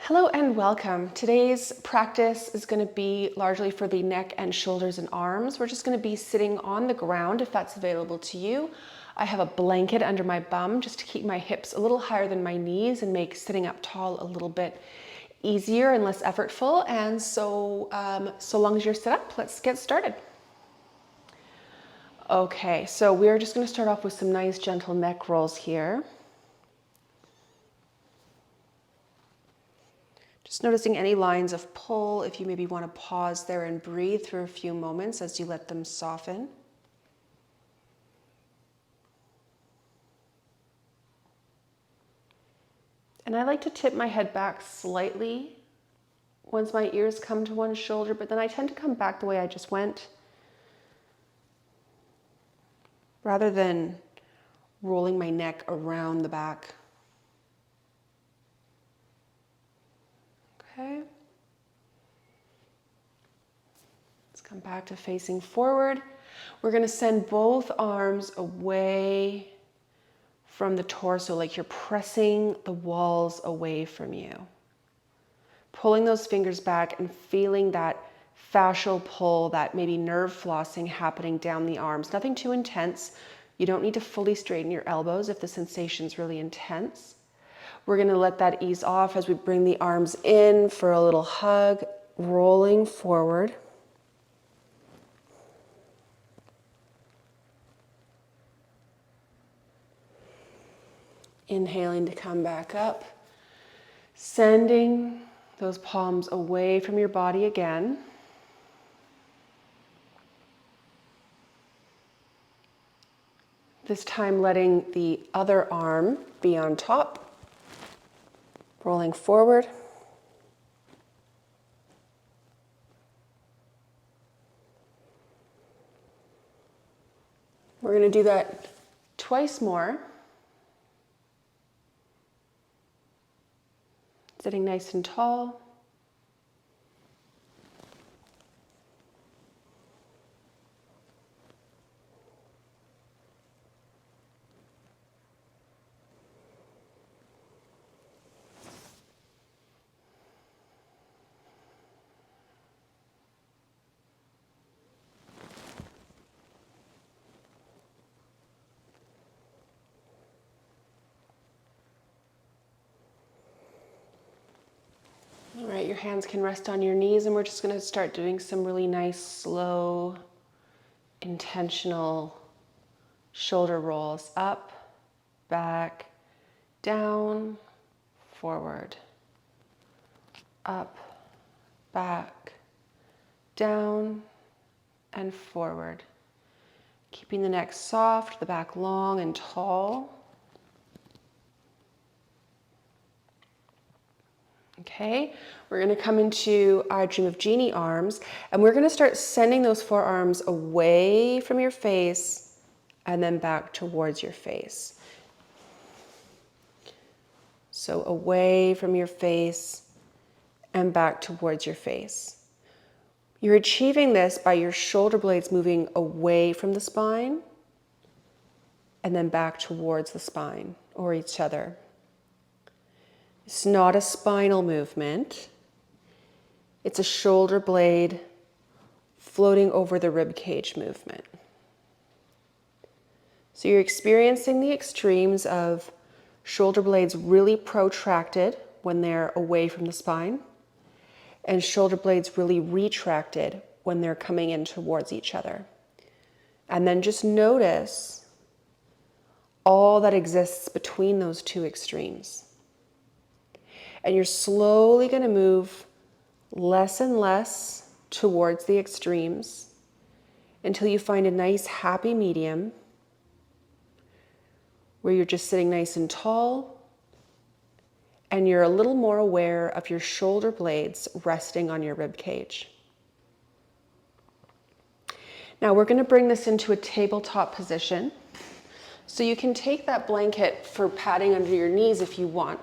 Hello and welcome. Today's practice is going to be largely for the neck and shoulders and arms. We're just going to be sitting on the ground if that's available to you. I have a blanket under my bum just to keep my hips a little higher than my knees and make sitting up tall a little bit easier and less effortful. And so long as you're set up, let's get started. Okay, so we're just going to start off with some nice gentle neck rolls here. Just noticing any lines of pull, if you maybe want to pause there and breathe for a few moments as you let them soften. And I like to tip my head back slightly once my ears come to one shoulder, but then I tend to come back the way I just went, rather than rolling my neck around the back. Okay. Let's come back to facing forward. We're going to send both arms away from the torso, like you're pressing the walls away from you. Pulling those fingers back and feeling that fascial pull, that maybe nerve flossing happening down the arms. Nothing too intense. You don't need to fully straighten your elbows if the sensation's really intense. We're going to let that ease off as we bring the arms in for a little hug, rolling forward. Inhaling to come back up, sending those palms away from your body again. This time letting the other arm be on top. Rolling forward. We're going to do that twice more. Sitting nice and tall. All right, your hands can rest on your knees, and we're just going to start doing some really nice, slow, intentional shoulder rolls. Up, back, down, forward. Up, back, down, and forward. Keeping the neck soft, the back long and tall. Okay, we're going to come into I Dream of Jeannie arms, and we're going to start sending those forearms away from your face and then back towards your face. So away from your face and back towards your face. You're achieving this by your shoulder blades moving away from the spine and then back towards the spine or each other. It's not a spinal movement. It's a shoulder blade floating over the ribcage movement. So you're experiencing the extremes of shoulder blades really protracted when they're away from the spine, and shoulder blades really retracted when they're coming in towards each other. And then just notice all that exists between those two extremes. And you're slowly going to move less and less towards the extremes until you find a nice happy medium where you're just sitting nice and tall and you're a little more aware of your shoulder blades resting on your rib cage. Now we're going to bring this into a tabletop position. So you can take that blanket for padding under your knees if you want.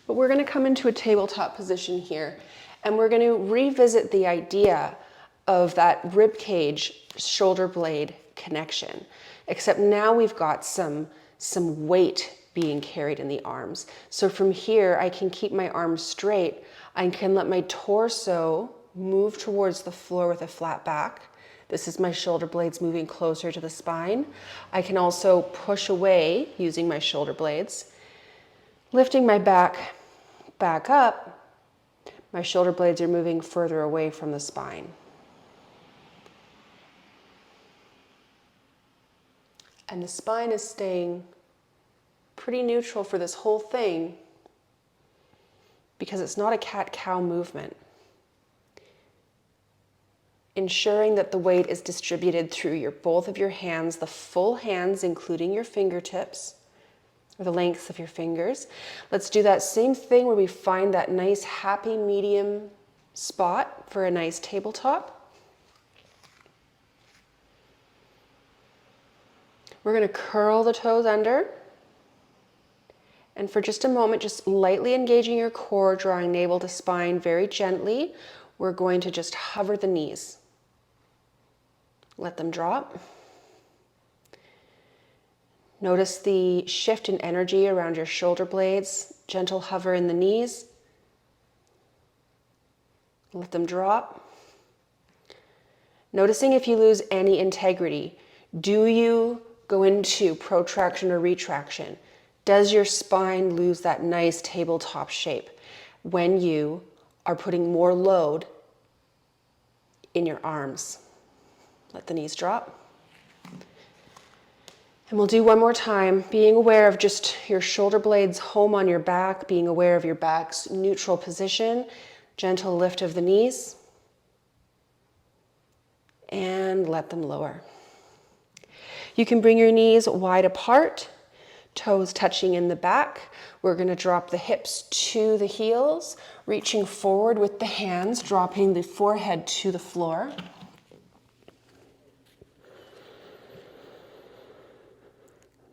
But we're going to come into a tabletop position here, and we're going to revisit the idea of that rib cage shoulder blade connection. Except now we've got some weight being carried in the arms. So from here, I can keep my arms straight. I can let my torso move towards the floor with a flat back. This is my shoulder blades moving closer to the spine. I can also push away using my shoulder blades, lifting my back up. My shoulder blades are moving further away from the spine. And the spine is staying pretty neutral for this whole thing because it's not a cat-cow movement. Ensuring that the weight is distributed through both of your hands, the full hands, including your fingertips, or the lengths of your fingers. Let's do that same thing where we find that nice happy medium spot for a nice tabletop. We're going to curl the toes under. And for just a moment, just lightly engaging your core, drawing navel to spine very gently, we're going to just hover the knees. Let them drop. Notice the shift in energy around your shoulder blades. Gentle hover in the knees. Let them drop. Noticing if you lose any integrity. Do you go into protraction or retraction? Does your spine lose that nice tabletop shape when you are putting more load in your arms? Let the knees drop. And we'll do one more time, being aware of just your shoulder blades home on your back, being aware of your back's neutral position, gentle lift of the knees, and let them lower. You can bring your knees wide apart, toes touching in the back. We're going to drop the hips to the heels, reaching forward with the hands, dropping the forehead to the floor.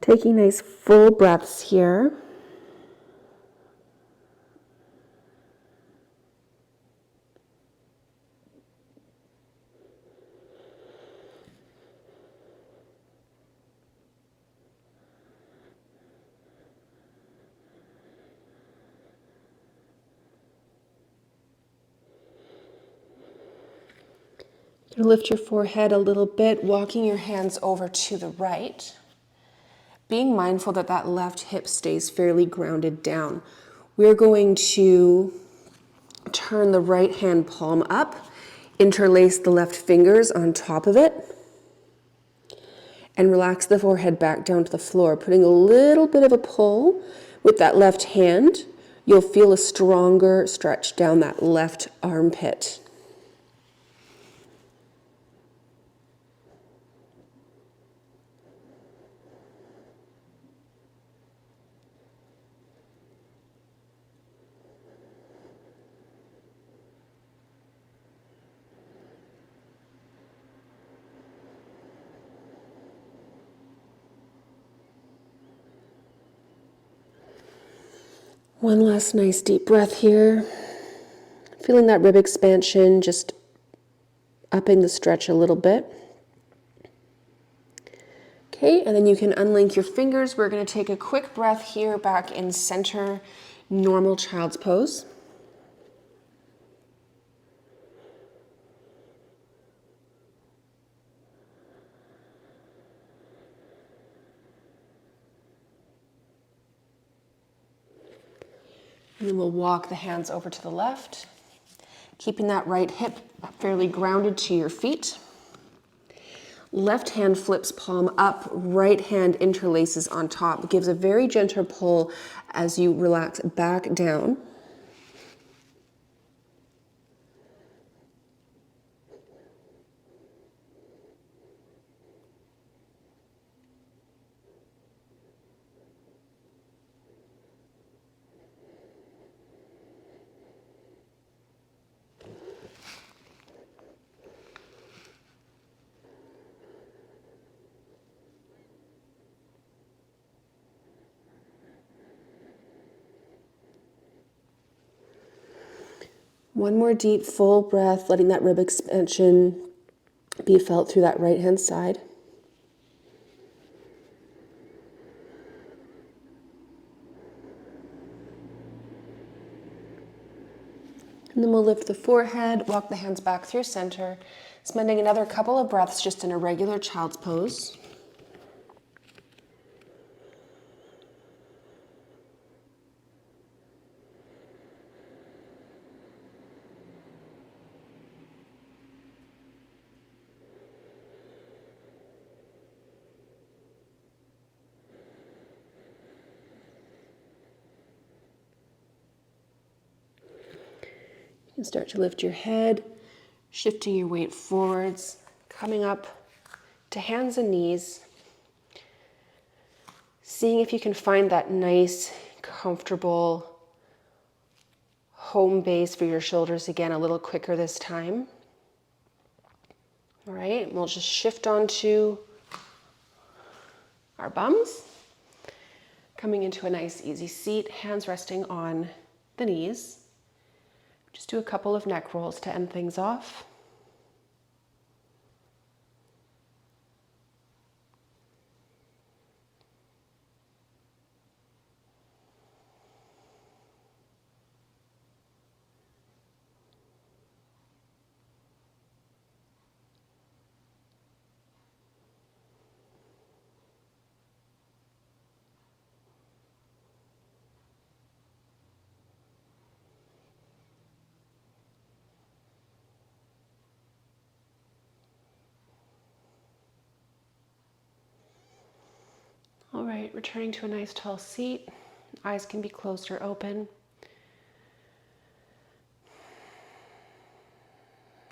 Taking nice full breaths here. You're going to lift your forehead a little bit, walking your hands over to the right. Being mindful that that left hip stays fairly grounded down. We're going to turn the right hand palm up, interlace the left fingers on top of it, and relax the forehead back down to the floor, putting a little bit of a pull with that left hand. You'll feel a stronger stretch down that left armpit. One last nice deep breath here. Feeling that rib expansion, just upping the stretch a little bit. Okay, and then you can unlink your fingers. We're going to take a quick breath here back in center, normal child's pose. And then we'll walk the hands over to the left, keeping that right hip fairly grounded to your feet. Left hand flips palm up, right hand interlaces on top. Gives a very gentle pull as you relax back down. One more deep, full breath, letting that rib expansion be felt through that right hand side. And then we'll lift the forehead, walk the hands back through center, spending another couple of breaths just in a regular child's pose. You can start to lift your head, shifting your weight forwards, coming up to hands and knees, seeing if you can find that nice, comfortable home base for your shoulders again, a little quicker this time. All right, we'll just shift onto our bums, coming into a nice easy seat, hands resting on the knees. Just do a couple of neck rolls to end things off. All right, returning to a nice tall seat. Eyes can be closed or open.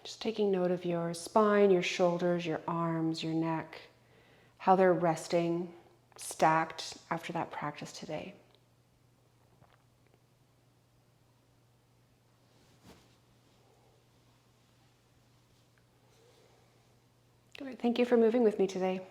Just taking note of your spine, your shoulders, your arms, your neck, how they're resting, stacked after that practice today. All right, thank you for moving with me today.